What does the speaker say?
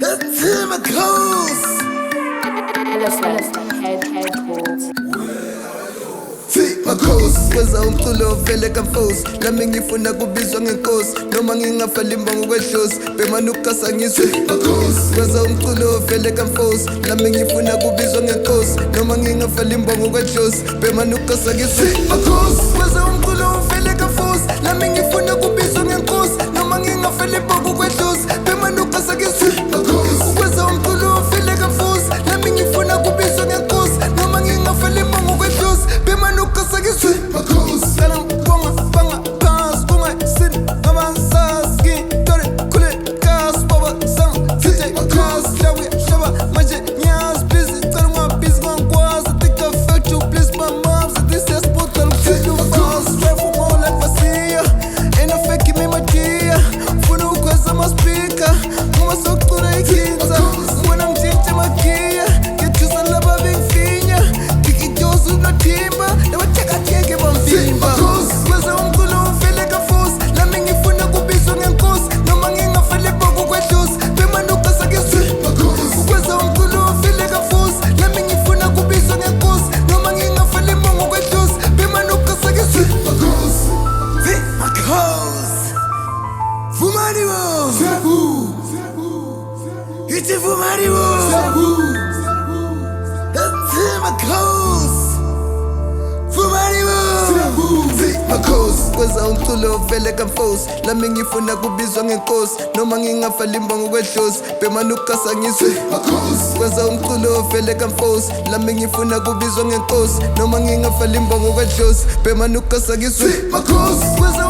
That's him, a close. Take my coast kwenza umculo vele kamfos lami ngifuna kubizwa ngenkosi noma ngingafali imbongo kwedlozi bemanukasa ngizwe makosi kwenza umculo vele kamfos lami ngifuna kubizwa ngenkosi noma ngingafali imbongo kwedlozi bemanukasa ngizwe makosi kwenza umculo vele kamfos lami ngifuna kubizwa ngenkosi noma ngingafali imbongo kwedlozi bemanukasa ngizwe makosi kwenza umculo vele kamfos lami ngifuna kubizwa ngenkosi noma ngingafali imbongo kwedlozi bemanukasa ngizwe makosi kana bonga banga pass bonga sit amasaski tore kule kas baba sang tete kas lawe shaba manje nyas busy tell my busy man was I think I felt you please my moms this is bottle tell you fast straight from all like Vasia ain't no fake me my dear funu kweza my speaker mama sokura ikinza mwana mtete makia get you salaba big finya tiki josu no timba na wataka tieke bambimba kwenza umculo vele kamfos lami ngifuna kubizwa ngenkosi noma ngingafali boko kwedlozi bemanukasa ngizwe kwenza umculo vele kamfos lami ngifuna kubizwa ngenkosi noma ngingafali imbongo kwedlozi bemanukasa ngizwe makosi Fumariwo Iti Fumariwo That's him, makosi makosi kwenza umculo vele kamfos lami ngifuna kubizwa ngenkosi noma ngingafali imbongo kwedlozi bemanukasa ngizwe makosi kwenza umculo vele kamfos lami ngifuna kubizwa ngenkosi noma ngingafali imbongo kwedlozi bemanukasa ngizwe makosi kwenza